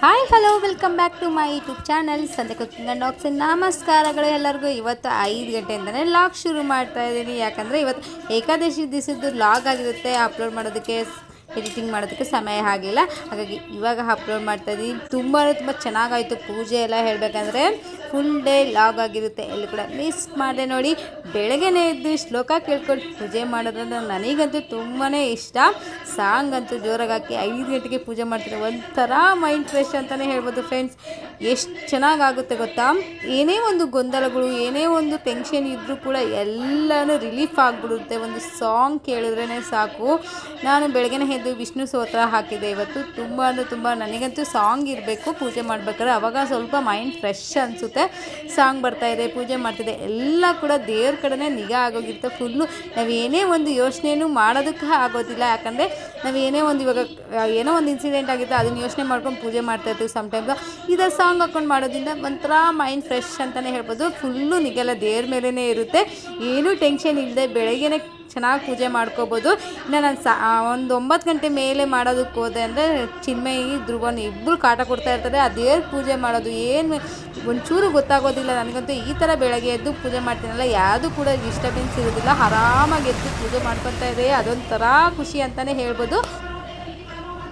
Hi hello welcome back to my YouTube channel Santhe cooking and dogs. ನಮಸ್ಕಾರಗಳು ಎಲ್ಲರಿಗೂ. ಇವತ್ತು 5 ಗಂಟೆಯಿಂದನೇ log ಶುರು ಮಾಡ್ತಾ ಇದ್ದೀನಿ. ಯಾಕಂದರೆ ಇವತ್ತು ಏಕಾದಶಿ ದಿವಸದ್ದು ಲಾಗ್ ಆಗಿರುತ್ತೆ. ಅಪ್ಲೋಡ್ ಮಾಡೋದಕ್ಕೆ ಎಡಿಟಿಂಗ್ ಮಾಡೋದಕ್ಕೆ ಸಮಯ ಆಗಿಲ್ಲ, ಹಾಗಾಗಿ ಇವಾಗ ಅಪ್ಲೋಡ್ ಮಾಡ್ತಾಯಿದ್ದೀನಿ. ತುಂಬ ಚೆನ್ನಾಗಾಯಿತು ಪೂಜೆ ಎಲ್ಲ. ಹೇಳಬೇಕಂದ್ರೆ ಫುಲ್ ಡೇ ಲಾಗ್ ಆಗಿರುತ್ತೆ, ಎಲ್ಲಿ ಕೂಡ ಮಿಸ್ ಮಾಡಿದೆ ನೋಡಿ. ಬೆಳಗ್ಗೆನೇ ಎದ್ದು ಶ್ಲೋಕ ಕೇಳ್ಕೊಂಡು ಪೂಜೆ ಮಾಡೋದ್ರಿಂದ ನನಗಂತೂ ತುಂಬಾ ಇಷ್ಟ. ಸಾಂಗ್ ಅಂತೂ ಜೋರಾಗಿ ಹಾಕಿ 5 ಗಂಟೆಗೆ ಪೂಜೆ ಮಾಡ್ತೀನಿ. ಒಂಥರ ಮೈಂಡ್ ಫ್ರೆಶ್ ಅಂತಲೇ ಹೇಳ್ಬೋದು ಫ್ರೆಂಡ್ಸ್. ಎಷ್ಟು ಚೆನ್ನಾಗಾಗುತ್ತೆ ಗೊತ್ತಾ. ಏನೇ ಒಂದು ಗೊಂದಲಗಳು, ಏನೇ ಒಂದು ಟೆನ್ಷನ್ ಇದ್ದರೂ ಕೂಡ ಎಲ್ಲನೂ ರಿಲೀಫ್ ಆಗಿಬಿಡುತ್ತೆ. ಒಂದು ಸಾಂಗ್ ಕೇಳಿದ್ರೇ ಸಾಕು. ನಾನು ಬೆಳಗ್ಗೆನೇ ಎದ್ದು ವಿಷ್ಣು ಸ್ತೋತ್ರ ಹಾಕಿದೆ ಇವತ್ತು. ತುಂಬ ನನಗಂತೂ ಸಾಂಗ್ ಇರಬೇಕು ಪೂಜೆ ಮಾಡ್ಬೇಕಾದ್ರೆ, ಅವಾಗ ಸ್ವಲ್ಪ ಮೈಂಡ್ ಫ್ರೆಶ್ ಅನಿಸುತ್ತೆ. ಸಾಂಗ್ ಬರ್ತಾಯಿದೆ, ಪೂಜೆ ಮಾಡ್ತಿದೆ, ಎಲ್ಲ ಕೂಡ ದೇವ್ರ ಕಡೆನೇ ನಿಗಾ ಆಗೋಗಿರುತ್ತೆ ಫುಲ್ಲು. ನಾವು ಏನೇ ಒಂದು ಯೋಚನೆಯೂ ಮಾಡೋದಕ್ಕೆ ಆಗೋದಿಲ್ಲ. ಯಾಕಂದರೆ ನಾವು ಏನೇ ಒಂದು ಇವಾಗ ಏನೋ ಒಂದು ಇನ್ಸಿಡೆಂಟ್ ಆಗಿತ್ತು, ಅದನ್ನು ಯೋಚನೆ ಮಾಡ್ಕೊಂಡು ಪೂಜೆ ಮಾಡ್ತಾಯಿರ್ತೀವಿ. ಸಮ್ಟೈಮ್ಸ್ ಇದರ ಸಾಂಗ್ ಹಾಕ್ಕೊಂಡು ಮಾಡೋದ್ರಿಂದ ಒಂಥರ ಮೈಂಡ್ ಫ್ರೆಶ್ ಅಂತಲೇ ಹೇಳ್ಬೋದು. ಫುಲ್ಲು ನಿಗೆಲ್ಲ ದೇವ್ರ ಮೇಲೇ ಇರುತ್ತೆ. ಏನೂ ಟೆನ್ಷನ್ ಇಲ್ಲದೆ ಬೆಳಗ್ಗೆನೇ ಚೆನ್ನಾಗಿ ಪೂಜೆ ಮಾಡ್ಕೋಬೋದು. ಇನ್ನು ನಾನು ಒಂದು 9 ಗಂಟೆ ಮೇಲೆ ಮಾಡೋದಕ್ಕೆ ಹೋದೆ ಅಂದರೆ ಚಿನ್ಮಯಿ ಧ್ರುವನ್ ಇಬ್ಬರು ಕಾಟ ಕೊಡ್ತಾ ಇರ್ತಾರೆ. ಅದೇ ಪೂಜೆ ಮಾಡೋದು ಏನು ಒಂಚೂರು ಗೊತ್ತಾಗೋದಿಲ್ಲ ನನಗಂತೂ. ಈ ಥರ ಬೆಳಗ್ಗೆ ಎದ್ದು ಪೂಜೆ ಮಾಡ್ತೀನಲ್ಲ, ಯಾವುದೂ ಕೂಡ ಡಿಸ್ಟರ್ಬೆನ್ಸ್ ಇರೋದಿಲ್ಲ. ಆರಾಮಾಗಿ ಎದ್ದು ಪೂಜೆ ಮಾಡ್ಕೊತಾ ಇದೆ. ಅದೊಂಥರ ಖುಷಿ ಅಂತಲೇ ಹೇಳ್ಬೋದು.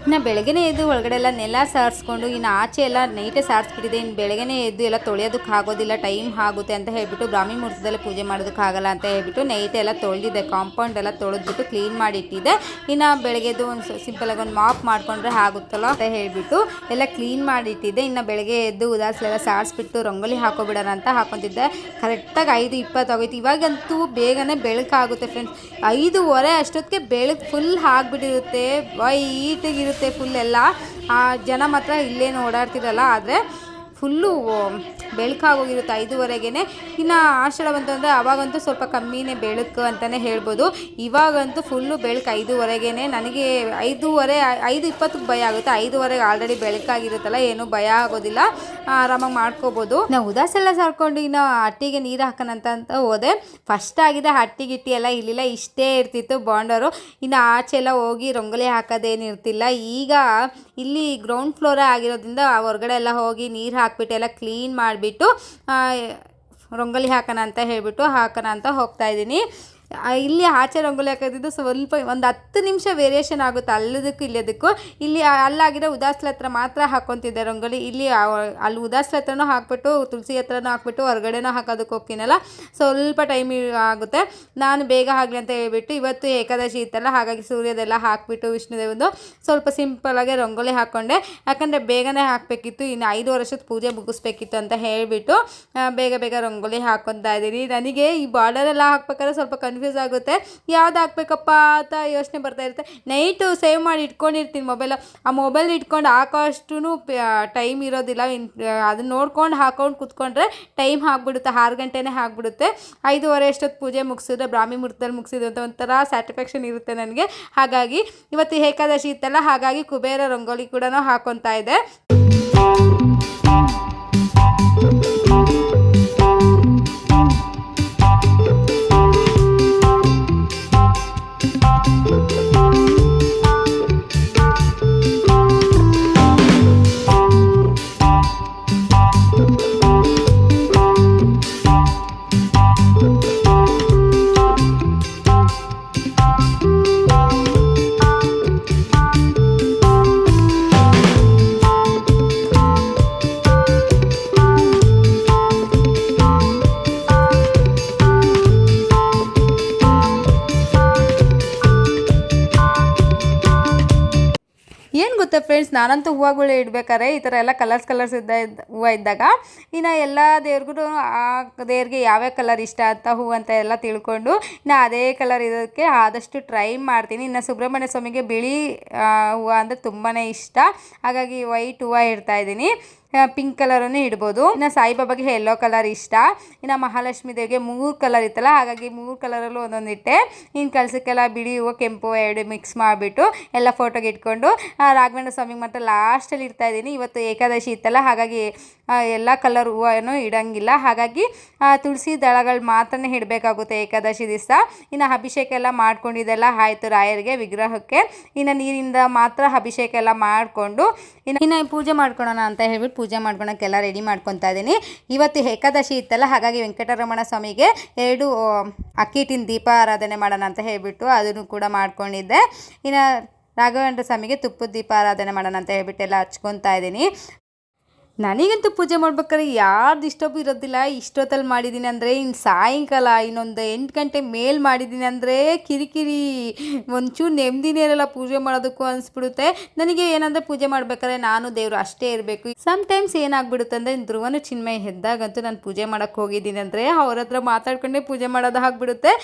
ಇನ್ನು ಬೆಳಗ್ಗೆನೇ ಎದ್ದು ಒಳಗಡೆ ಎಲ್ಲ ನೆಲ ಸಾರಿಸ್ಕೊಂಡು, ಇನ್ನು ಆಚೆ ಎಲ್ಲ ನೈಟೇ ಸಾರಿಸ್ಬಿಟ್ಟಿದೆ. ಇನ್ನು ಬೆಳಗ್ಗೆನೇ ಎದ್ದು ಎಲ್ಲ ತೊಳೆಯೋದಕ್ಕೆ ಆಗೋದಿಲ್ಲ, ಟೈಮ್ ಆಗುತ್ತೆ ಅಂತ ಹೇಳ್ಬಿಟ್ಟು, ಬ್ರಾಹ್ಮಿ ಮುಹೂರ್ತದಲ್ಲೇ ಪೂಜೆ ಮಾಡೋದಕ್ಕಾಗಲ್ಲ ಅಂತ ಹೇಳ್ಬಿಟ್ಟು ನೈಟ್ ಎಲ್ಲ ತೊಳೆದಿದ್ದೆ. ಕಾಂಪೌಂಡ್ ಎಲ್ಲ ತೊಳೆದ್ಬಿಟ್ಟು ಕ್ಲೀನ್ ಮಾಡಿ ಇಟ್ಟಿದ್ದೆ. ಇನ್ನು ಬೆಳಗ್ಗೆ ಎದ್ದು ಒಂದು ಸಿಂಪಲಾಗಿ ಒಂದು ಮಾಪ್ ಮಾಡಿಕೊಂಡ್ರೆ ಆಗುತ್ತಲ್ಲ ಅಂತ ಹೇಳ್ಬಿಟ್ಟು ಎಲ್ಲ ಕ್ಲೀನ್ ಮಾಡಿ ಇಟ್ಟಿದ್ದೆ. ಇನ್ನು ಬೆಳಗ್ಗೆ ಎದ್ದು ಉದಾಸೆಲ್ಲ ಸಾರಿಸ್ಬಿಟ್ಟು ರಂಗೋಲಿ ಹಾಕೋಬಿಡೋಣ ಅಂತ ಹಾಕೊತಿದ್ದೆ. ಕರೆಕ್ಟಾಗಿ 5:20 ಆಗೋಯ್ತು. ಇವಾಗಂತೂ ಬೇಗನೆ ಬೆಳಕಾಗುತ್ತೆ ಫ್ರೆಂಡ್ಸ್. 5:15 ಅಷ್ಟೊತ್ತಿಗೆ ಬೆಳಕು ಫುಲ್ ಆಗಿಬಿಟ್ಟಿರುತ್ತೆ, ವೈಟಿಗಿರುತ್ತೆ ಫುಲ್ ಎಲ್ಲ. ಜನ ಮಾತ್ರ ಇಲ್ಲೇನು ಓಡಾಡ್ತಿರಲ್ಲ, ಆದರೆ ಫುಲ್ಲು ಬೆಳಕಾಗೋಗಿರುತ್ತೆ 5:15ಗೆ. ಇನ್ನು ಆಷಾಢ ಬಂತಂದರೆ ಅವಾಗಂತೂ ಸ್ವಲ್ಪ ಕಮ್ಮಿನೇ ಬೆಳಕು ಅಂತಲೇ ಹೇಳ್ಬೋದು. ಇವಾಗಂತೂ ಫುಲ್ಲು ಬೆಳಕು 5:15ಗೆ. ನನಗೆ 5:20ಕ್ಕೆ ಭಯ ಆಗುತ್ತೆ. 5:15ಗೆ ಆಲ್ರೆಡಿ ಬೆಳಕಾಗಿರುತ್ತಲ್ಲ, ಏನೂ ಭಯ ಆಗೋದಿಲ್ಲ, ಆರಾಮಾಗಿ ಮಾಡ್ಕೋಬೋದು. ನಾವು ಉದಾಸೆಲ್ಲ ಸಾರ್ಕೊಂಡು ಇನ್ನು ಹಟ್ಟಿಗೆ ನೀರು ಹಾಕೋಣಂತ ಹೋದೆ. ಫಸ್ಟ್ ಆಗಿದೆ ಹಟ್ಟಿಗಿಟ್ಟಿ ಎಲ್ಲ ಇರಲಿಲ್ಲ, ಇಷ್ಟೇ ಇರ್ತಿತ್ತು ಬಾಂಡರು. ಇನ್ನು ಆಚೆ ಎಲ್ಲ ಹೋಗಿ ರಂಗೋಲಿ ಹಾಕೋದೇನು ಇರ್ತಿಲ್ಲ. ಈಗ ಇಲ್ಲಿ ಗ್ರೌಂಡ್ ಫ್ಲೋರೇ ಆಗಿರೋದ್ರಿಂದ ಹೊರಗಡೆ ಎಲ್ಲ ಹೋಗಿ ನೀರು ಹಾಕ್ಬಿಟ್ಟು ಎಲ್ಲ ಕ್ಲೀನ್ ಮಾಡಿಬಿಟ್ಟು ರಂಗೋಲಿ ಹಾಕೋಣ ಅಂತ ಹೋಗ್ತಾಯಿದ್ದೀನಿ. ಇಲ್ಲಿ ಆಚೆ ರಂಗೋಲಿ ಹಾಕೋದಿದ್ದು ಸ್ವಲ್ಪ ಒಂದು 10 ನಿಮಿಷ ವೇರಿಯೇಷನ್ ಆಗುತ್ತೆ ಅಲ್ಲದಕ್ಕೂ ಇಲ್ಲದಕ್ಕೂ. ಇಲ್ಲಿ ಅಲ್ಲಾಗಿರೋ ಉದಾಸ್ಲ ಹತ್ರ ಮಾತ್ರ ಹಾಕ್ಕೊತಿದ್ದೆ ರಂಗೋಲಿ. ಇಲ್ಲಿ ಅಲ್ಲಿ ಉದಾಸ್ಲ ಹತ್ರನೂ ಹಾಕ್ಬಿಟ್ಟು ತುಳಸಿ ಹತ್ರನೂ ಹಾಕ್ಬಿಟ್ಟು ಹೊರಗಡೆನೂ ಹಾಕೋದಕ್ಕೆ ಹೋಗ್ತೀನಲ್ಲ, ಸ್ವಲ್ಪ ಟೈಮ್ ಆಗುತ್ತೆ. ನಾನು ಬೇಗ ಆಗಲಿ ಅಂತ ಹೇಳ್ಬಿಟ್ಟು ಇವತ್ತು ಏಕಾದಶಿ ಇತ್ತಲ್ಲ, ಹಾಗಾಗಿ ಸೂರ್ಯದೆಲ್ಲ ಹಾಕ್ಬಿಟ್ಟು ವಿಷ್ಣುದೇವಂದು ಸ್ವಲ್ಪ ಸಿಂಪಲಾಗಿ ರಂಗೋಲಿ ಹಾಕ್ಕೊಂಡೆ. ಯಾಕಂದರೆ ಬೇಗನೆ ಹಾಕಬೇಕಿತ್ತು, ಇನ್ನು 5 ವರ್ಷದ ಪೂಜೆ ಮುಗಿಸ್ಬೇಕಿತ್ತು ಅಂತ ಹೇಳಿಬಿಟ್ಟು ಬೇಗ ರಂಗೋಲಿ ಹಾಕ್ಕೊತಾ ಇದ್ದೀನಿ. ನನಗೆ ಈ ಬಾರ್ಡರೆಲ್ಲ ಹಾಕ್ಬೇಕಾದ್ರೆ ಸ್ವಲ್ಪ ಕನ್ಫ್ಯೂಸ್ ಆಗುತ್ತೆ, ಯಾವ್ದು ಹಾಕ್ಬೇಕಪ್ಪ ಅಂತ ಯೋಚನೆ ಬರ್ತಾ ಇರುತ್ತೆ. ನೈಟು ಸೇವ್ ಮಾಡಿ ಇಟ್ಕೊಂಡಿರ್ತೀನಿ ಮೊಬೈಲು. ಆ ಮೊಬೈಲ್ ಇಟ್ಕೊಂಡು ಹಾಕೋಷ್ಟು ಟೈಮ್ ಇರೋದಿಲ್ಲ. ಅದನ್ನ ನೋಡ್ಕೊಂಡು ಹಾಕೊಂಡು ಕೂತ್ಕೊಂಡ್ರೆ ಟೈಮ್ ಆಗಿಬಿಡುತ್ತೆ, 6 ಗಂಟೆನೇ ಆಗಿಬಿಡುತ್ತೆ. 5:15 ಅಷ್ಟೊತ್ತು ಪೂಜೆ ಮುಗಿಸಿದ್ರೆ ಬ್ರಾಹ್ಮಿ ಮುಹೂರ್ತದಲ್ಲಿ ಮುಗಿಸಿದ್ರು ಅಂತ ಒಂಥರ ಸ್ಯಾಟಿಸ್ಫ್ಯಾಕ್ಷನ್ ಇರುತ್ತೆ ನನಗೆ. ಹಾಗಾಗಿ ಇವತ್ತು ಏಕಾದಶಿ ಇತ್ತಲ್ಲ, ಹಾಗಾಗಿ ಕುಬೇರ ರಂಗೋಲಿ ಕೂಡ ಹಾಕೊತಾ ಇದೆ. ಏನು ಗೊತ್ತಾ ಫ್ರೆಂಡ್ಸ್, ನಾನಂತೂ ಹೂವುಗಳು ಇಡಬೇಕಾದ್ರೆ ಈ ಥರ ಎಲ್ಲ ಕಲರ್ಸ್ ಹೂವು ಇದ್ದಾಗ ಇನ್ನು ಎಲ್ಲ ದೇವ್ರಿಗೂ ಆ ದೇವ್ರಿಗೆ ಯಾವ್ಯಾವ ಕಲರ್ ಇಷ್ಟ ಅಂತ ಹೂವು ಅಂತ ಎಲ್ಲ ತಿಳ್ಕೊಂಡು ಇನ್ನು ಅದೇ ಕಲರ್ ಇರೋದಕ್ಕೆ ಆದಷ್ಟು ಟ್ರೈ ಮಾಡ್ತೀನಿ. ಇನ್ನು ಸುಬ್ರಹ್ಮಣ್ಯ ಸ್ವಾಮಿಗೆ ಬಿಳಿ ಹೂವು ಅಂದರೆ ತುಂಬಾ ಇಷ್ಟ, ಹಾಗಾಗಿ ವೈಟ್ ಹೂವು ಇಡ್ತಾಯಿದ್ದೀನಿ. ಪಿಂಕ್ ಕಲರನ್ನು ಇಡ್ಬೋದು. ಇನ್ನು ಸಾಯಿಬಾಬಾಗೆ ಯೆಲ್ಲೋ ಕಲರ್ ಇಷ್ಟ. ಇನ್ನು ಮಹಾಲಕ್ಷ್ಮೀ ದೇವಿಗೆ 3 ಕಲರ್ ಇತ್ತಲ್ಲ, ಹಾಗಾಗಿ 3 ಕಲರಲ್ಲೂ ಒಂದೊಂದು ಇಟ್ಟೆ. ಇನ್ನು ಕಳ್ಸಕ್ಕೆಲ್ಲ ಬಿಳಿ ಹೂವು ಕೆಂಪು 2 ಮಿಕ್ಸ್ ಮಾಡಿಬಿಟ್ಟು ಎಲ್ಲ ಫೋಟೋಗೆ ಇಟ್ಕೊಂಡು ರಾಘವೇಂದ್ರ ಸ್ವಾಮಿ ಸ್ವಾಮಿಗೆ ಮಾತ್ರ ಲಾಸ್ಟಲ್ಲಿ ಇಡ್ತಾ ಇದ್ದೀನಿ. ಇವತ್ತು ಏಕಾದಶಿ ಇತ್ತಲ್ಲ, ಹಾಗಾಗಿ ಎಲ್ಲ ಕಲರ್ ಹೂವನ್ನು ಇಡೋಂಗಿಲ್ಲ. ಹಾಗಾಗಿ ತುಳಸಿ ದಳಗಳು ಮಾತ್ರನೇ ಇಡಬೇಕಾಗುತ್ತೆ ಏಕಾದಶಿ ದಿವಸ. ಇನ್ನು ಅಭಿಷೇಕ ಎಲ್ಲ ಮಾಡ್ಕೊಂಡಿದ್ದೆಲ್ಲ ಆಯಿತು ರಾಯರಿಗೆ, ವಿಗ್ರಹಕ್ಕೆ. ಇನ್ನು ನೀರಿಂದ ಮಾತ್ರ ಅಭಿಷೇಕ ಎಲ್ಲ ಮಾಡಿಕೊಂಡು ಇನ್ನು ಪೂಜೆ ಮಾಡ್ಕೊಳ್ಳೋಣ ಅಂತ ಹೇಳ್ಬಿಟ್ಟು ಪೂಜೆ ಮಾಡ್ಕೊಳಕ್ಕೆಲ್ಲ ರೆಡಿ ಮಾಡ್ಕೊತಾ ಇದ್ದೀನಿ. ಇವತ್ತು ಏಕಾದಶಿ ಇತ್ತಲ್ಲ, ಹಾಗಾಗಿ ವೆಂಕಟರಮಣ ಸ್ವಾಮಿಗೆ 2 ಅಕ್ಕಿ ಹಿಟ್ಟಿನ ದೀಪ ಆರಾಧನೆ ಮಾಡೋಣ ಅಂತ ಹೇಳ್ಬಿಟ್ಟು ಅದನ್ನು ಕೂಡ ಮಾಡ್ಕೊಂಡಿದ್ದೆ. ಇನ್ನು ರಾಘವೇಂದ್ರ ಸ್ವಾಮಿಗೆ ತುಪ್ಪದ ದೀಪ ಆರಾಧನೆ ಮಾಡೋಣ ಅಂತ ಹೇಳ್ಬಿಟ್ಟು ಎಲ್ಲ ಹಚ್ಕೊತಾ ಇದ್ದೀನಿ. ನನಗಂತೂ ಪೂಜೆ ಮಾಡ್ಬೇಕಾದ್ರೆ ಯಾರು ಡಿಸ್ಟರ್ಬ್ ಇರೋದಿಲ್ಲ. ಇಷ್ಟೊತ್ತಲ್ಲಿ ಮಾಡಿದ್ದೀನಿ ಅಂದರೆ ಇನ್ನು ಸಾಯಂಕಾಲ ಇನ್ನೊಂದು 8 ಗಂಟೆ ಮೇಲೆ ಮಾಡಿದ್ದೀನಿ ಅಂದರೆ ಕಿರಿಕಿರಿ, ಒಂಚೂರು ನೆಮ್ಮದಿನೇ ಇರಲ್ಲ ಪೂಜೆ ಮಾಡೋದಕ್ಕೂ ಅನಿಸ್ಬಿಡುತ್ತೆ. ನನಗೆ ಏನಂದರೆ ಪೂಜೆ ಮಾಡ್ಬೇಕಾದ್ರೆ ನಾನು ದೇವರು ಅಷ್ಟೇ ಇರಬೇಕು. ಸಮ್ಟೈಮ್ಸ್ ಏನಾಗ್ಬಿಡುತ್ತೆ ಅಂದರೆ ಧ್ರುವನು ಚಿನ್ಮಯ ಎದ್ದಾಗಂತೂ ನಾನು ಪೂಜೆ ಮಾಡೋಕ್ಕೆ ಹೋಗಿದ್ದೀನಿ ಅಂದರೆ ಅವ್ರ ಹತ್ರ ಮಾತಾಡ್ಕೊಂಡೇ ಪೂಜೆ ಮಾಡೋದು ಆಗಿಬಿಡುತ್ತೆ.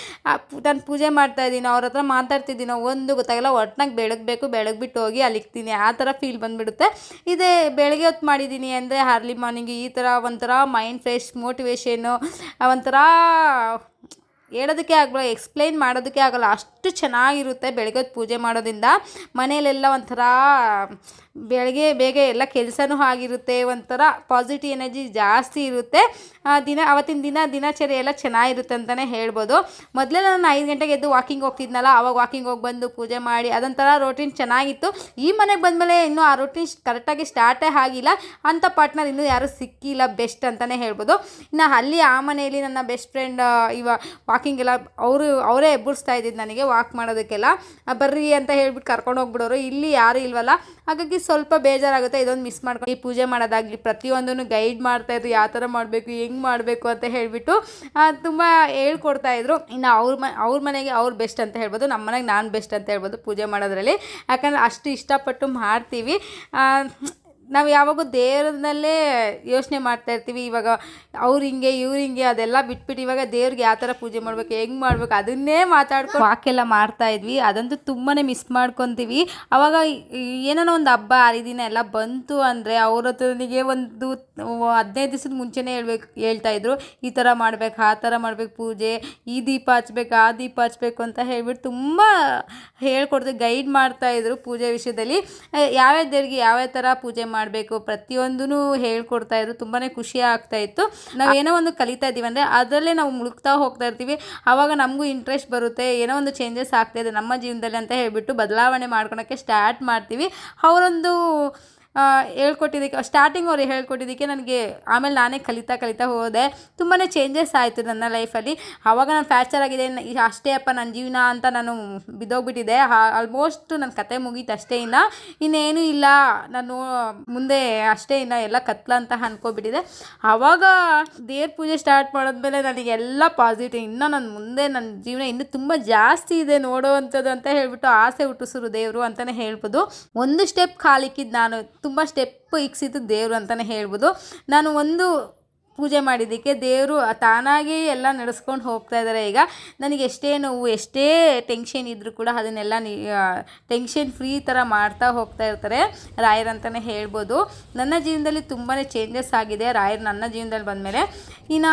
ನಾನು ಪೂಜೆ ಮಾಡ್ತಾಯಿದ್ದೀನೋ ಅವ್ರ ಹತ್ರ ಮಾತಾಡ್ತಿದ್ದೀನೋ ಒಂದು ಗೊತ್ತಾಗಲ್ಲ. ಒಟ್ನಾಗ ಬೆಳಗ್ಬಿಟ್ಟು ಹೋಗಿ ಅಲ್ಲಿಗ್ತೀನಿ, ಆ ಥರ ಫೀಲ್ ಬಂದುಬಿಡುತ್ತೆ. ಇದೇ ಬೆಳಗ್ಗೆ ಹೊತ್ತು ಮಾಡಿದ್ದೀನಿ ಅಂದರೆ ಅರ್ಲಿ ಮಾರ್ನಿಂಗ್ ಈ ಥರ ಒಂಥರ ಮೈಂಡ್ ಫ್ರೆಶ್, ಮೋಟಿವೇಶನ್ನು, ಒಂಥರ ಹೇಳೋದಕ್ಕೆ ಆಗಲ್ಲ, ಎಕ್ಸ್ಪ್ಲೈನ್ ಮಾಡೋದಕ್ಕೆ ಆಗಲ್ಲ, ಅಷ್ಟು ಚೆನ್ನಾಗಿರುತ್ತೆ ಬೆಳಗ್ಗೆ ಪೂಜೆ ಮಾಡೋದ್ರಿಂದ. ಮನೆಯಲ್ಲೆಲ್ಲ ಒಂಥರ ಬೆಳಗ್ಗೆ ಬೇಗ ಎಲ್ಲ ಕೆಲಸನೂ ಆಗಿರುತ್ತೆ, ಒಂಥರ ಪಾಸಿಟಿವ್ ಎನರ್ಜಿ ಜಾಸ್ತಿ ಇರುತ್ತೆ. ಅವತ್ತಿನ ದಿನಚರಿ ಎಲ್ಲ ಚೆನ್ನಾಗಿರುತ್ತೆ ಅಂತಲೇ ಹೇಳ್ಬೋದು. ಮೊದಲೇ ನಾನು 5 ಗಂಟೆಗೆ ಎದ್ದು ವಾಕಿಂಗ್ ಹೋಗ್ತಿದ್ನಲ್ಲ, ಆವಾಗ ವಾಕಿಂಗ್ ಹೋಗಿ ಬಂದು ಪೂಜೆ ಮಾಡಿ ಅದೊಂಥರ ರೋಟೀನ್ ಚೆನ್ನಾಗಿತ್ತು. ಈ ಮನೆಗೆ ಬಂದಮೇಲೆ ಇನ್ನೂ ಆ ರೋಟೀನ್ ಕರೆಕ್ಟಾಗಿ ಸ್ಟಾರ್ಟೇ ಆಗಿಲ್ಲ. ಅಂಥ ಪಾರ್ಟ್ನರ್ ಇನ್ನೂ ಯಾರೂ ಸಿಕ್ಕಿಲ್ಲ, ಬೆಸ್ಟ್ ಅಂತಲೇ ಹೇಳ್ಬೋದು. ಇನ್ನು ಅಲ್ಲಿ ಆ ಮನೆಯಲ್ಲಿ ನನ್ನ ಬೆಸ್ಟ್ ಫ್ರೆಂಡ್ ವಾಕಿಂಗೆಲ್ಲ ಅವರೇ ಎಬ್ಬರಿಸ್ತಾ ಇದ್ದಿದ್ದು ನನಗೆ ವಾಕ್ ಮಾಡೋದಕ್ಕೆಲ್ಲ. ಬರ್ರಿ ಅಂತ ಹೇಳ್ಬಿಟ್ಟು ಕರ್ಕೊಂಡು ಹೋಗ್ಬಿಡೋರು. ಇಲ್ಲಿ ಯಾರೂ ಇಲ್ವಲ್ಲ, ಹಾಗಾಗಿ ಸ್ವಲ್ಪ ಬೇಜಾರಾಗುತ್ತೆ. ಇದೊಂದು ಮಿಸ್ ಮಾಡ್ಕೊಂಡು ಈ ಪೂಜೆ ಮಾಡೋದಾಗಲಿ ಪ್ರತಿಯೊಂದನ್ನು ಗೈಡ್ ಮಾಡ್ತಾಯಿದ್ರು, ಯಾವ ಥರ ಮಾಡಬೇಕು, ಹೆಂಗೆ ಮಾಡಬೇಕು ಅಂತ ಹೇಳಿಬಿಟ್ಟು ತುಂಬ ಹೇಳ್ಕೊಡ್ತಾಯಿದ್ರು. ಇನ್ನು ಅವ್ರ ಮನೆಗೆ ಅವ್ರು ಬೆಸ್ಟ್ ಅಂತ ಹೇಳ್ಬೋದು, ನಮ್ಮ ಮನೆಗೆ ನಾನು ಬೆಸ್ಟ್ ಅಂತ ಹೇಳ್ಬೋದು ಪೂಜೆ ಮಾಡೋದ್ರಲ್ಲಿ. ಯಾಕಂದರೆ ಅಷ್ಟು ಇಷ್ಟಪಟ್ಟು ಮಾಡ್ತೀವಿ. ನಾವು ಯಾವಾಗೂ ದೇವ್ರನ್ನಲ್ಲೇ ಯೋಚನೆ ಮಾಡ್ತಾಯಿರ್ತೀವಿ. ಇವಾಗ ಅವ್ರು ಹಿಂಗೆ ಇವ್ರು ಹಿಂಗೆ ಅದೆಲ್ಲ ಬಿಟ್ಬಿಟ್ಟು ಇವಾಗ ದೇವ್ರಿಗೆ ಯಾವ ಥರ ಪೂಜೆ ಮಾಡಬೇಕು, ಹೆಂಗೆ ಮಾಡಬೇಕು ಅದನ್ನೇ ಮಾತಾಡ್ಕೊಂಡು ವಾಕೆಲ್ಲ ಮಾಡ್ತಾಯಿದ್ವಿ. ಅದಂತೂ ತುಂಬಾ ಮಿಸ್ ಮಾಡ್ಕೊತೀವಿ. ಆವಾಗ ಏನೋ ಒಂದು ಹಬ್ಬ ಹರಿದಿನ ಎಲ್ಲ ಬಂತು ಅಂದರೆ ಅವ್ರ ಹತ್ರನಿಗೆ ಒಂದು 15 ದಿವಸದ ಮುಂಚೆನೇ ಹೇಳ್ತಾಯಿದ್ರು, ಈ ಥರ ಮಾಡಬೇಕು, ಆ ಥರ ಮಾಡಬೇಕು, ಪೂಜೆ ಈ ದೀಪ ಹಚ್ಬೇಕು, ಆ ದೀಪ ಹಚ್ಬೇಕು ಅಂತ ಹೇಳ್ಬಿಟ್ಟು ತುಂಬ ಹೇಳ್ಕೊಡ್ತೀವಿ, ಗೈಡ್ ಮಾಡ್ತಾಯಿದ್ರು ಪೂಜೆ ವಿಷಯದಲ್ಲಿ. ಯಾವ್ಯಾವ ದೇವ್ರಿಗೆ ಯಾವ್ಯಾವ ಥರ ಪೂಜೆ ಮಾಡಬೇಕು ಪ್ರತಿಯೊಂದೂ ಹೇಳ್ಕೊಡ್ತಾಯಿದ್ರು. ತುಂಬಾ ಖುಷಿ ಆಗ್ತಾಯಿತ್ತು. ನಾವೇನೋ ಒಂದು ಕಲಿತಾ ಇದ್ದೀವಿ ಅಂದರೆ ಅದರಲ್ಲೇ ನಾವು ಮುಳುಗ್ತಾ ಹೋಗ್ತಾ ಇರ್ತೀವಿ. ಆವಾಗ ನಮಗೂ ಇಂಟ್ರೆಸ್ಟ್ ಬರುತ್ತೆ, ಏನೋ ಒಂದು ಚೇಂಜಸ್ ಆಗ್ತಾಯಿದೆ ನಮ್ಮ ಜೀವನದಲ್ಲಿ ಅಂತ ಹೇಳ್ಬಿಟ್ಟು ಬದಲಾವಣೆ ಮಾಡ್ಕೊಳಕ್ಕೆ ಸ್ಟಾರ್ಟ್ ಮಾಡ್ತೀವಿ. ಅವರೊಂದು ಹೇಳ್ಕೊಟ್ಟಿದ್ದಕ್ಕೆ ಸ್ಟಾರ್ಟಿಂಗ್ ಅವ್ರು ಹೇಳ್ಕೊಟ್ಟಿದ್ದಕ್ಕೆ ನನಗೆ ಆಮೇಲೆ ನಾನೇ ಕಲಿತಾ ಹೋದೆ. ತುಂಬಾ ಚೇಂಜಸ್ ಆಯಿತು ನನ್ನ ಲೈಫಲ್ಲಿ. ಆವಾಗ ನಾನು ಫ್ಯಾಕ್ಚರ್ ಆಗಿದೆ, ಅಷ್ಟೇ ಅಪ್ಪ ನನ್ನ ಜೀವನ ಅಂತ ನಾನು ಬಿದ್ದೋಗ್ಬಿಟ್ಟಿದ್ದೆ. ಆಲ್ಮೋಸ್ಟ್ ನನ್ನ ಕತೆ ಮುಗೀತು ಅಷ್ಟೇ. ಇನ್ನೇನೂ ಇಲ್ಲ, ನಾನು ಮುಂದೆ ಅಷ್ಟೇ, ಎಲ್ಲ ಕತ್ಲ ಅಂತ ಅಂದ್ಕೊಬಿಟ್ಟಿದೆ. ಆವಾಗ ದೇವ್ರ ಪೂಜೆ ಸ್ಟಾರ್ಟ್ ಮಾಡಿದ್ಮೇಲೆ ನನಗೆಲ್ಲ ಪಾಸಿಟಿವ್, ಇನ್ನು ನನ್ನ ಮುಂದೆ ನನ್ನ ಜೀವನ ಇನ್ನೂ ತುಂಬ ಜಾಸ್ತಿ ಇದೆ ನೋಡೋ ಅಂಥದ್ದು ಅಂತ ಹೇಳ್ಬಿಟ್ಟು ಆಸೆ ಹುಟ್ಟಿಸಿರು ದೇವರು ಅಂತಲೇ ಹೇಳ್ಬೋದು. ಒಂದು ಸ್ಟೆಪ್ ಕಾಲಿಕ್ಕಿದ್ದು ನಾನು, ತುಂಬ ಸ್ಟೆಪ್ ಇಕ್ಸಿದ್ದು ದೇವರು ಅಂತಲೇ ಹೇಳ್ಬೋದು. ನಾನು ಒಂದು ಪೂಜೆ ಮಾಡಿದ್ದಕ್ಕೆ ದೇವರು ತಾನಾಗೇ ಎಲ್ಲ ನಡೆಸ್ಕೊಂಡು ಹೋಗ್ತಾ ಇದ್ದಾರೆ. ಈಗ ನನಗೆ ಎಷ್ಟೇ ನೋವು, ಎಷ್ಟೇ ಟೆನ್ಷನ್ ಇದ್ದರೂ ಕೂಡ ಅದನ್ನೆಲ್ಲ ಟೆನ್ಷನ್ ಫ್ರೀ ಥರ ಮಾಡ್ತಾ ಹೋಗ್ತಾ ಇರ್ತಾರೆ ರಾಯರಂತಲೇ ಹೇಳ್ಬೋದು. ನನ್ನ ಜೀವನದಲ್ಲಿ ತುಂಬಾ ಚೇಂಜಸ್ ಆಗಿದೆ ರಾಯರು ನನ್ನ ಜೀವನದಲ್ಲಿ ಬಂದಮೇಲೆ. ಇನ್ನು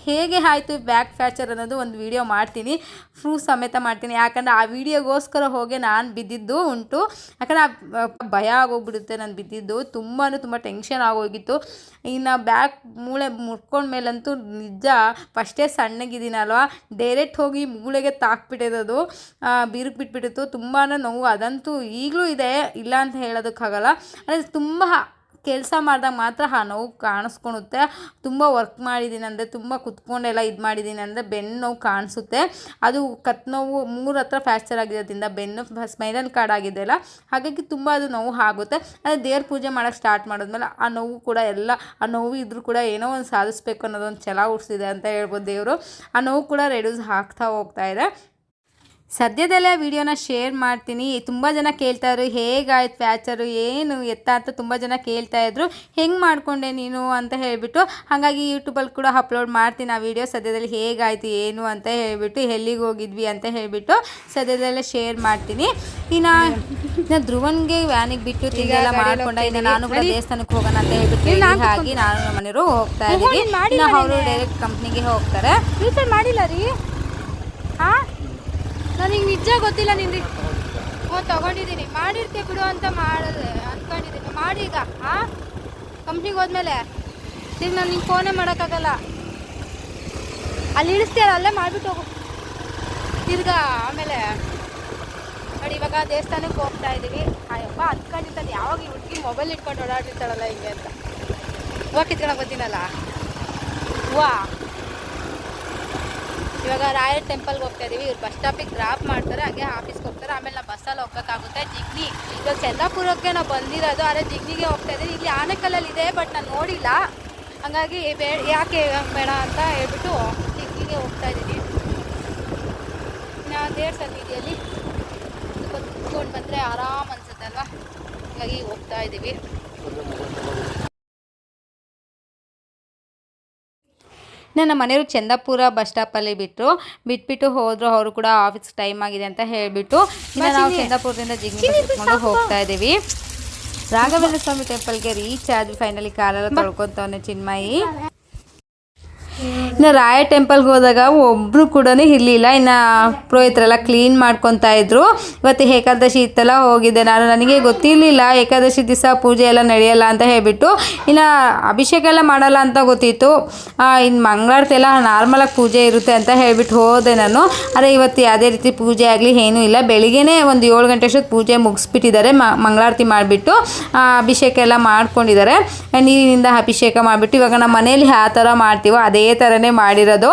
ಹೇಗೆ ಆಯಿತು ಬ್ಯಾಕ್ ಫ್ಯಾಕ್ಚರ್ ಅನ್ನೋದು ಒಂದು ವಿಡಿಯೋ ಮಾಡ್ತೀನಿ, ಪ್ರೂಫ್ ಸಮೇತ ಮಾಡ್ತೀನಿ. ಯಾಕಂದರೆ ಆ ವಿಡಿಯೋಗೋಸ್ಕರ ಹೋಗಿ ನಾನು ಬಿದ್ದಿದ್ದು ಉಂಟು. ಯಾಕಂದರೆ ಭಯ ಆಗೋಗ್ಬಿಡುತ್ತೆ ನಾನು ಬಿದ್ದಿದ್ದು, ತುಂಬ ಟೆನ್ಷನ್ ಆಗೋಗಿತ್ತು. ಇನ್ನು ಬ್ಯಾಕ್ ಮೂಳೆ ಮುರ್ಕೊಂಡ್ಮೇಲಂತೂ ನಿಜ ಫಸ್ಟೇ ಸಣ್ಣಗಿದ್ದೀನಲ್ವ, ಡೈರೆಕ್ಟ್ ಹೋಗಿ ಮೂಳೆಗೆ ತಾಕ್ಬಿಟ್ಟಿರೋದು, ಬಿರುಕು ಬಿಟ್ಬಿಟ್ಟಿತ್ತು. ತುಂಬಾ ನೋವು ಅದಂತೂ ಈಗಲೂ ಇದೆ, ಇಲ್ಲ ಅಂತ ಹೇಳೋದಕ್ಕಾಗಲ್ಲ. ಅಂದರೆ ತುಂಬ ಕೆಲಸ ಮಾಡಿದಾಗ ಮಾತ್ರ ಆ ನೋವು ಕಾಣಿಸ್ಕೊಳುತ್ತೆ. ತುಂಬ ವರ್ಕ್ ಮಾಡಿದ್ದೀನಿ ಅಂದರೆ, ತುಂಬ ಕುತ್ಕೊಂಡೆಲ್ಲ ಇದು ಮಾಡಿದ್ದೀನಿ ಅಂದರೆ ಬೆನ್ನು ನೋವು ಕಾಣಿಸುತ್ತೆ. ಅದು ನೋವು 3 ಹತ್ರ ಫ್ಯಾಕ್ಚರ್ ಆಗಿರೋದ್ರಿಂದ ಬೆನ್ನು ಸ್ಪೈನಲ್ ಕಾರ್ಡ್ ಆಗಿದೆಯಲ್ಲ, ಹಾಗಾಗಿ ತುಂಬ ಅದು ನೋವು ಆಗುತ್ತೆ. ಅದೇ ದೇವ್ರ ಪೂಜೆ ಮಾಡೋಕ್ಕೆ ಸ್ಟಾರ್ಟ್ ಮಾಡಿದ್ಮೇಲೆ ಆ ನೋವು ಕೂಡ ಆ ನೋವು ಇದ್ರೂ ಕೂಡ ಏನೋ ಒಂದು ಸಾಧಿಸ್ಬೇಕು ಅನ್ನೋದೊಂದು ಛಲ ಹುಟ್ಟಿಸಿದೆ ಅಂತ ಹೇಳ್ಬೋದು ದೇವರು. ಆ ನೋವು ಕೂಡ ರೆಡ್ಯೂಸ್ ಆಗ್ತಾ ಹೋಗ್ತಾ ಇದೆ. ಸದ್ಯದಲ್ಲೇ ವಿಡಿಯೋನ ಶೇರ್ ಮಾಡ್ತೀನಿ. ತುಂಬ ಜನ ಕೇಳ್ತಾಯಿದ್ರು ಹೇಗಾಯ್ತು ಫ್ಯಾಕ್ಚರು, ಏನು ಎತ್ತ ಅಂತ ತುಂಬ ಜನ ಕೇಳ್ತಾಯಿದ್ರು, ಹೆಂಗೆ ಮಾಡಿಕೊಂಡೆ ನೀನು ಅಂತ ಹೇಳಿಬಿಟ್ಟು. ಹಾಗಾಗಿ ಯೂಟ್ಯೂಬಲ್ಲಿ ಕೂಡ ಅಪ್ಲೋಡ್ ಮಾಡ್ತೀನಿ ಆ ವಿಡಿಯೋ ಸದ್ಯದಲ್ಲಿ ಹೇಗಾಯಿತು ಏನು ಅಂತ ಹೇಳಿಬಿಟ್ಟು, ಎಲ್ಲಿಗೆ ಹೋಗಿದ್ವಿ ಅಂತ ಹೇಳಿಬಿಟ್ಟು ಸದ್ಯದಲ್ಲೇ ಶೇರ್ ಮಾಡ್ತೀನಿ. ಇನ್ನು ಧ್ರುವನ್ಗೆ ವ್ಯಾನಿಗೆ ಬಿಟ್ಟು ತಿಂಗೆಲ್ಲ ಮಾಡ್ಕೊಂಡ. ಇನ್ನು ನಾನು ಕೂಡ ದೇವಸ್ಥಾನಕ್ಕೆ ಹೋಗೋಣ ಅಂತ ಹೇಳ್ಬಿಟ್ಟು ಹಾಗೆ ನಾನು ನಮ್ಮ ಮನೆಯವರು ಹೋಗ್ತಾ ಇದ್ದೀವಿ. ಇನ್ನು ಅವರು ಡೈರೆಕ್ಟ್ ಕಂಪ್ನಿಗೆ ಹೋಗ್ತಾರೆ. ಮಾಡಿಲ್ಲ ರೀ, ಹಾಂ ನನಗೆ ನಿಜ ಗೊತ್ತಿಲ್ಲ ನಿಂದು. ತೊಗೊಂಡಿದ್ದೀನಿ, ಮಾಡಿರ್ತೀವಿ ಬಿಡು ಅಂತ ಮಾಡೋದು ಅಂದ್ಕೊಂಡಿದ್ದೀನಿ. ಮಾಡಿ ಈಗ ಕಂಪ್ನಿಗೆ ಹೋದ್ಮೇಲೆ ಈಗ ನಾನು ನಿಂಗೆ ಫೋನೇ ಮಾಡೋಕ್ಕಾಗಲ್ಲ. ಅಲ್ಲಿ ಇಳಿಸ್ತೀಯಲ್ಲ, ಅಲ್ಲೇ ಮಾಡಿಬಿಟ್ಟು ಹೋಗು ತಿರ್ಗಾ. ಆಮೇಲೆ ನೋಡಿ ಇವಾಗ ದೇವಸ್ಥಾನಕ್ಕೆ ಹೋಗ್ತಾ ಇದ್ದೀವಿ. ಅಯ್ಯಪ್ಪ ಅಂದ್ಕೊಂಡಿರ್ತಾನೆ ಯಾವಾಗ ಈ ಹುಡುಗಿ ಮೊಬೈಲ್ ಇಟ್ಕೊಂಡು ಓಡಾಡಿರ್ತಾಳಲ್ಲ ಹಿಂಗೆ ಅಂತ. ಹೂವು ಕಿತ್ಕೊಳಕ್ಕೆ ಬರ್ತೀನಲ್ಲ ಹೂವು. ಇವಾಗ ರಾಯರ್ ಟೆಂಪಲ್ಗೆ ಹೋಗ್ತಾ ಇದ್ದೀವಿ. ಇವ್ರು ಬಸ್ ಸ್ಟಾಪಿಗೆ ಡ್ರಾಪ್ ಮಾಡ್ತಾರೆ, ಹಾಗೆ ಆಫೀಸ್ಗೆ ಹೋಗ್ತಾರೆ. ಆಮೇಲೆ ನಾವು ಬಸ್ಸಲ್ಲಿ ಹೋಗ್ಬೇಕಾಗುತ್ತೆ. ಜಿಗ್ನಿ ಇವಾಗ ಚಂದಾಪುರಕ್ಕೆ ನಾವು ಬಂದಿರೋದು, ಆದರೆ ಜಿಗ್ನಿಗೆ ಹೋಗ್ತಾ ಇದ್ದೀವಿ. ಇಲ್ಲಿ ಆನೆಕಲ್ಲಲ್ಲಿ ಇದೆ, ಬಟ್ ನಾನು ನೋಡಿಲ್ಲ. ಹಾಗಾಗಿ ಯಾಕೆ ಬೇಡ ಅಂತ ಹೇಳ್ಬಿಟ್ಟು ಜಿಗ್ನಿಗೆ ಹೋಗ್ತಾ ಇದ್ದೀನಿ. ಇನ್ನು ದೇವ್ರ ಸನ್ನಿಧಿಯಲ್ಲಿ ಕುತ್ಕೊಂಡು ಬಂದರೆ ಆರಾಮ್ ಅನ್ಸುತ್ತೆ ಅಲ್ವಾ, ಹಾಗಾಗಿ ಹೋಗ್ತಾ ಇದ್ದೀವಿ. ನನ್ನ ಮನೆಯವರು ಚಂದಾಪುರ ಬಸ್ ಸ್ಟಾಪಲ್ಲಿ ಬಿಟ್ಬಿಟ್ಟು ಹೋದರು. ಅವರು ಕೂಡ ಆಫೀಸ್ ಟೈಮ್ ಆಗಿದೆ ಅಂತ ಹೇಳಿಬಿಟ್ಟು ಇನ್ನು ನಾವು ಚಂದಾಪುರದಿಂದ ಜಿಗ್ನಿ ಕರ್ಕೊಂಡು ಹೋಗ್ತಾ ಇದ್ದೀವಿ. ರಾಘವೇಂದ್ರ ಸ್ವಾಮಿ ಟೆಂಪಲ್ಗೆ ರೀಚ್ ಆದ್ವಿ ಫೈನಲಿ. ಕಾಲೆಲ್ಲ ತೊಳ್ಕೊತವನೆ ಚಿನ್ಮಯಿ. ಇನ್ನು ರಾಯ ಟೆಂಪಲ್ಗೆ ಹೋದಾಗ ಒಬ್ಬರು ಕೂಡ ಇರಲಿಲ್ಲ. ಇನ್ನು ಪುರೋಹಿತರೆಲ್ಲ ಕ್ಲೀನ್ ಮಾಡ್ಕೊತಾ ಇದ್ರು. ಇವತ್ತು ಏಕಾದಶಿ ಇತ್ತಲ್ಲ ಹೋಗಿದ್ದೆ ನಾನು. ನನಗೆ ಗೊತ್ತಿರಲಿಲ್ಲ ಏಕಾದಶಿ ದಿವಸ ಪೂಜೆ ಎಲ್ಲ ನಡೆಯಲ್ಲ ಅಂತ ಹೇಳಿಬಿಟ್ಟು. ಇನ್ನು ಅಭಿಷೇಕ ಎಲ್ಲ ಮಾಡಲ್ಲ ಅಂತ ಗೊತ್ತಿತ್ತು. ಇನ್ನು ಮಂಗಳಾರತಿ ಎಲ್ಲ ನಾರ್ಮಲಾಗಿ ಪೂಜೆ ಇರುತ್ತೆ ಅಂತ ಹೇಳಿಬಿಟ್ಟು ಹೋದೆ ನಾನು. ಆದರೆ ಇವತ್ತು ಯಾವುದೇ ರೀತಿ ಪೂಜೆ ಆಗಲಿ ಏನೂ ಇಲ್ಲ. ಬೆಳಿಗ್ಗೆನೇ ಒಂದು 7 ಗಂಟೆ ಅಷ್ಟೊತ್ತು ಪೂಜೆ ಮುಗಿಸ್ಬಿಟ್ಟಿದ್ದಾರೆ. ಮಂಗಳಾರತಿ ಮಾಡಿಬಿಟ್ಟು ಅಭಿಷೇಕ ಎಲ್ಲ ಮಾಡ್ಕೊಂಡಿದ್ದಾರೆ. ನೀರಿನಿಂದ ಅಭಿಷೇಕ ಮಾಡಿಬಿಟ್ಟು ಇವಾಗ ನಮ್ಮ ಮನೇಲಿ ಯಾವ ಥರ ಮಾಡ್ತೀವೋ ಅದೇ ಥರನೇ ಮಾಡಿರೋದು.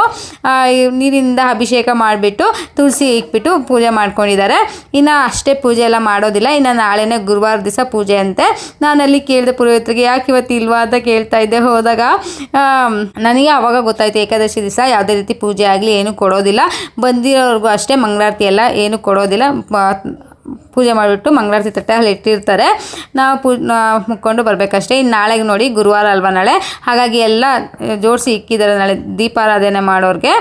ನೀರಿನಿಂದ ಅಭಿಷೇಕ ಮಾಡಿಬಿಟ್ಟು ತುಳಸಿ ಇಕ್ಬಿಟ್ಟು ಪೂಜೆ ಮಾಡ್ಕೊಂಡಿದ್ದಾರೆ. ಇನ್ನು ಅಷ್ಟೇ ಪೂಜೆ ಎಲ್ಲ ಮಾಡೋದಿಲ್ಲ. ಇನ್ನು ನಾಳೆನೇ ಗುರುವಾರ ದಿವಸ ಪೂಜೆ ಅಂತೆ. ನಾನಲ್ಲಿ ಕೇಳಿದೆ ಪುರೋಹಿತರಿಗೆ ಯಾಕೆ ಇವತ್ತು ಇಲ್ವಾ ಅಂತ ಕೇಳ್ತಾ ಇದ್ದೆ. ಹೋದಾಗ ನನಗೆ ಆವಾಗ ಗೊತ್ತಾಯ್ತು ಏಕಾದಶಿ ದಿವಸ ಯಾವುದೇ ರೀತಿ ಪೂಜೆ ಆಗಲಿ ಏನು ಕೊಡೋದಿಲ್ಲ. ಬಂದಿರೋರ್ಗೂ ಅಷ್ಟೇ ಮಂಗಳಾರತಿ ಎಲ್ಲ ಏನು ಕೊಡೋದಿಲ್ಲ. ಪೂಜೆ ಮಾಡಿಬಿಟ್ಟು ಮಂಗಳಾರತಿ ತಟ್ಟೆ ಅಲ್ಲಿ ಇಟ್ಟಿರ್ತಾರೆ. ನಾವು ಮುಕ್ಕೊಂಡು ಬರಬೇಕಷ್ಟೇ. ಇನ್ನು ನಾಳೆಗೆ ನೋಡಿ ಗುರುವಾರ ಅಲ್ವಾ ನಾಳೆ, ಹಾಗಾಗಿ ಎಲ್ಲ ಜೋಡಿಸಿ ಇಕ್ಕಿದ್ದಾರೆ ನಾಳೆ ದೀಪಾರಾಧನೆ ಮಾಡೋರಿಗೆ.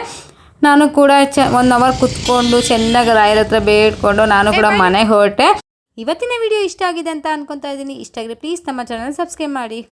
ನಾನು ಕೂಡ 1 ಅವರ್ ಕುತ್ಕೊಂಡು ಚೆನ್ನಾಗಿ ರಾಯರ ಹತ್ರ ಬೇಡ್ಕೊಂಡು ನಾನು ಕೂಡ ಮನೆಗೆ ಹೊರಟೆ. ಇವತ್ತಿನ ವಿಡಿಯೋ ಇಷ್ಟ ಆಗಿದೆ ಅಂತ ಅನ್ಕೊತಾ ಇದ್ದೀನಿ. ಇಷ್ಟ ಆಗಿದ್ರೆ ಪ್ಲೀಸ್ ನಮ್ಮ ಚಾನಲ್ ಸಬ್ಸ್ಕ್ರೈಬ್ ಮಾಡಿ.